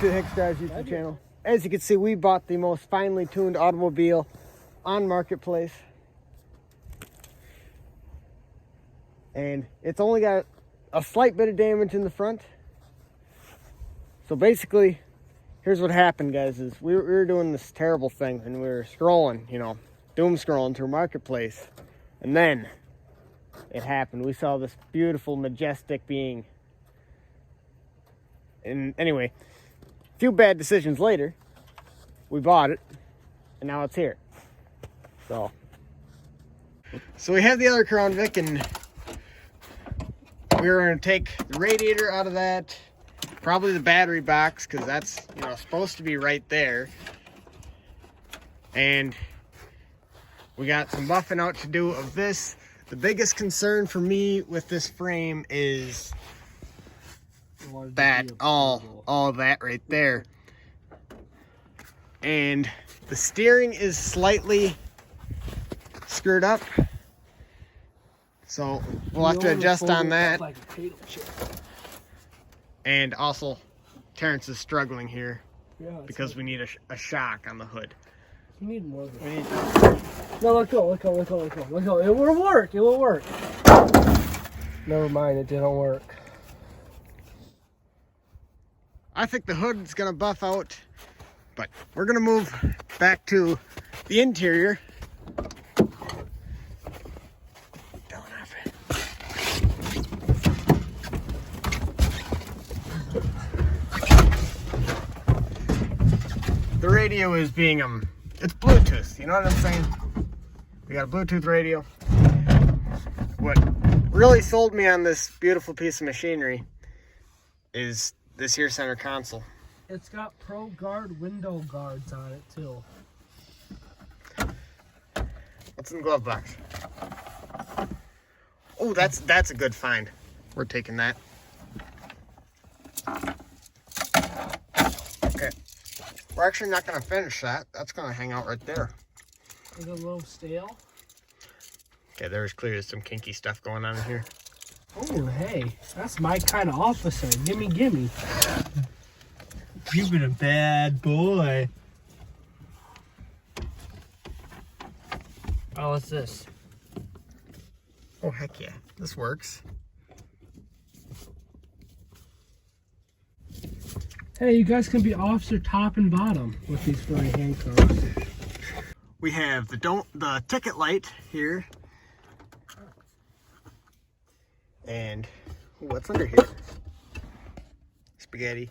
to the Hicks Drives YouTube channel. As you can see, we bought the most finely tuned automobile on Marketplace. And it's only got a slight bit of damage in the front. So basically, here's what happened, guys, is we were doing this terrible thing and we were scrolling, you know, doom scrolling through Marketplace. And then it happened. We saw this beautiful, majestic being. And anyway, a few bad decisions later, we bought it, and now it's here. So we have the other Crown Vic, and we're going to take the radiator out of that, probably the battery box, because that's, you know, supposed to be right there. And we got some buffing out to do of this. The biggest concern for me with this frame is that all that right there. And the steering is slightly screwed up, so we'll have to adjust on that. And also, Terrence is struggling here because we need a shock on the hood. You need more of it. No, let go. It will work. It will work. Never mind, it didn't work. I think the hood's gonna buff out, but we're gonna move back to the interior. The radio is being it's Bluetooth, you know what I'm saying? We got a Bluetooth radio. What really sold me on this beautiful piece of machinery is this here center console. It's got Pro Guard window guards on it too. What's in the glove box? Oh, that's a good find. We're taking that. Okay. We're actually not going to finish that. That's going to hang out right there. Is it a little stale? Okay, there's clearly some kinky stuff going on in here. Oh, hey, that's my kind of officer. Gimme. You've been a bad boy. Oh, what's this? Oh, heck yeah. This works. Hey, you guys can be officer top and bottom with these furry handcuffs. We have the ticket light here. And what's under here? Spaghetti.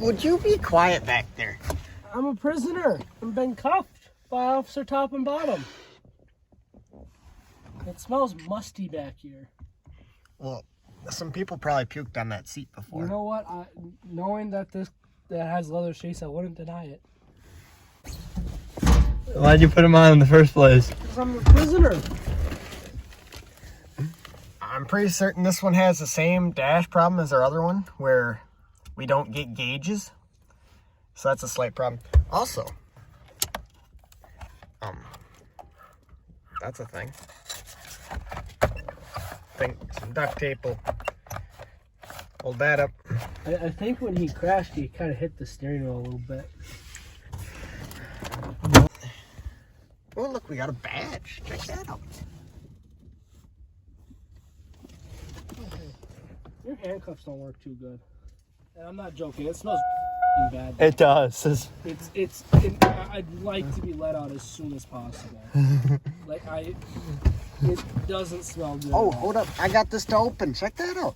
Would you be quiet back there? I'm a prisoner. I've been cuffed by officer top and bottom. It smells musty back here. Well, some people probably puked on that seat before. You know what? Knowing that that has leather seats, I wouldn't deny it. Why'd you put them on in the first place? Because I'm a prisoner. I'm pretty certain this one has the same dash problem as our other one, where we don't get gauges. So that's a slight problem. Also, that's a thing. Some duct tape will hold that up. I think when he crashed, he kind of hit the steering wheel a little bit. Oh, look, we got a badge. Check that out. Okay. Your handcuffs don't work too good. And I'm not joking. It smells bad. It does. I'd like to be let out as soon as possible. It doesn't smell good. Oh, hold up. I got this to open. Check that out.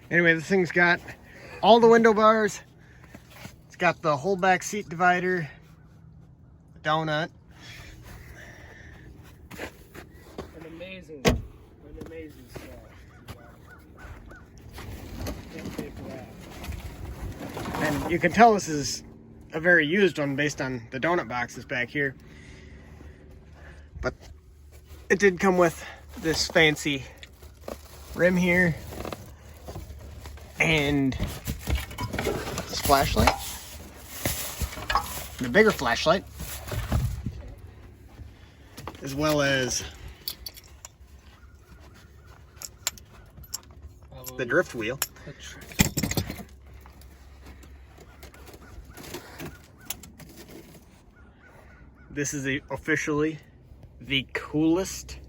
Anyway, this thing's got all the window bars. It's got the whole back seat divider, donut. An amazing stuff. Can't pay for that. And you can tell this is a very used one based on the donut boxes back here. But it did come with this fancy rim here and this flashlight. The bigger flashlight. As well as the drift wheel. This is officially the coolest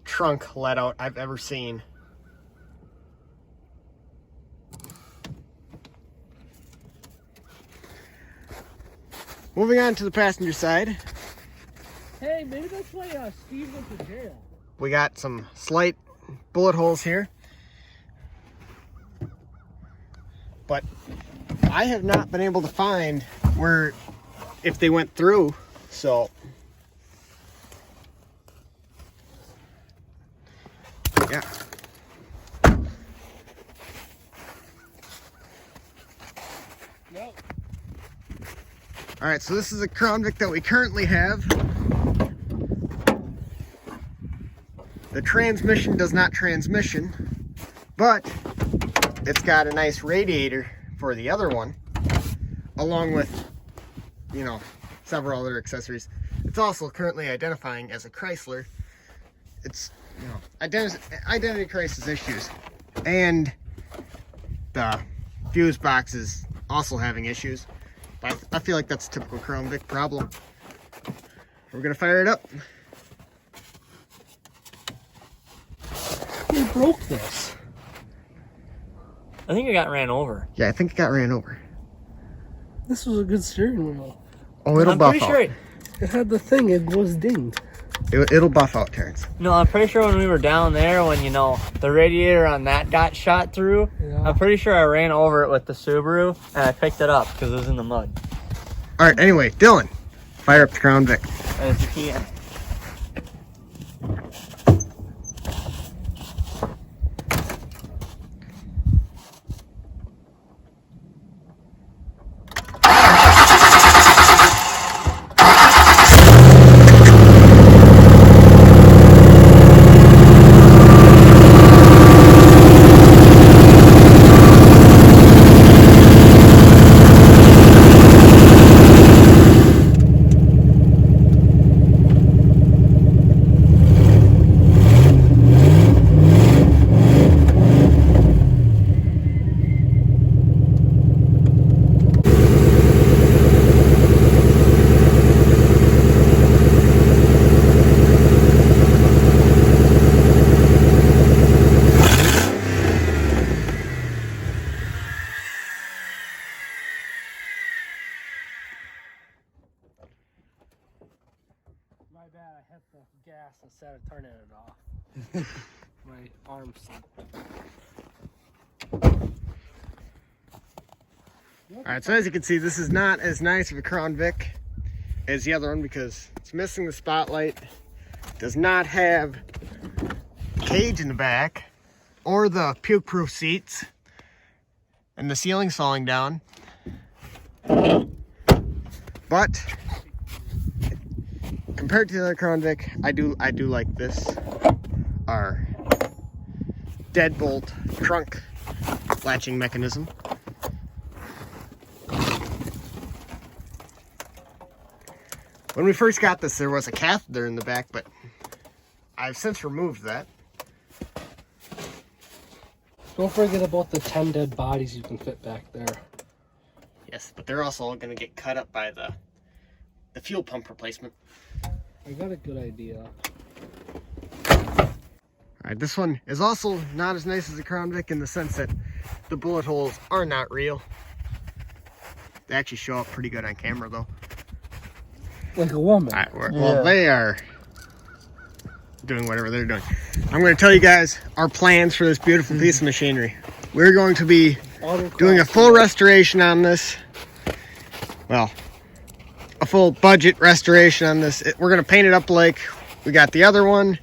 trunk let out I've ever seen. Moving on to the passenger side. Hey, maybe that's why Steve went to jail. We got some slight bullet holes here. But I have not been able to find where, if they went through, so. Yeah. Nope. All right, so this is a Crown Vic that we currently have. The transmission does not transmission, but it's got a nice radiator for the other one, along with, you know, several other accessories. It's also currently identifying as a Chrysler. It's, you know, identity crisis issues. And the fuse box is also having issues. But I feel like that's a typical Crown Vic problem. We're gonna fire it up. Who broke this? I think it got ran over. Yeah, I think it got ran over. This was a good steering wheel. Oh, it'll I'm buff pretty out. sure It had the thing, it was dinged. It'll buff out, Terrence. No, I'm pretty sure when we were down there, when, you know, the radiator on that got shot through, Yeah. I'm pretty sure I ran over it with the Subaru, and I picked it up because it was in the mud. All right, anyway, Dylan, fire up the Crown Vic. As you can. My bad, I hit the gas instead of turning it off. My arm slipped. All right, so as you can see, this is not as nice of a Crown Vic as the other one because it's missing the spotlight, does not have cage in the back or the puke-proof seats, and the ceiling's falling down. But compared to the other Crown Vic, I do like this. Our deadbolt trunk latching mechanism. When we first got this, there was a catheter in the back, but I've since removed that. Don't forget about the 10 dead bodies you can fit back there. Yes, but they're also going to get cut up by the fuel pump replacement. I got a good idea. Alright, this one is also not as nice as the Crown Vic in the sense that the bullet holes are not real. They actually show up pretty good on camera though. Like a woman. Alright, well, they are doing whatever they're doing. I'm going to tell you guys our plans for this beautiful piece of machinery. We're going to be doing a full restoration on this. Well, a full budget restoration on this. We're going to paint it up like we got the other one.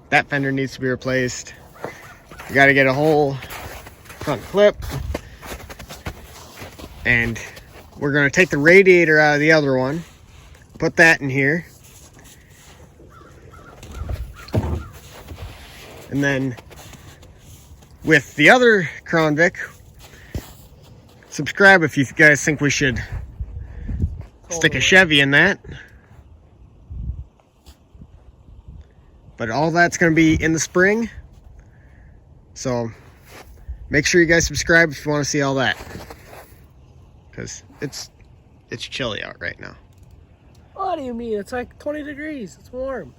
That fender needs to be replaced. We got to get a whole front clip. And we're going to take the radiator out of the other one. Put that in here. And then with the other Crown Vic. Subscribe if you guys think we should stick a Chevy in that. But all that's going to be in the spring. So make sure you guys subscribe if you want to see all that. Because it's chilly out right now. What do you mean? It's like 20 degrees. It's warm.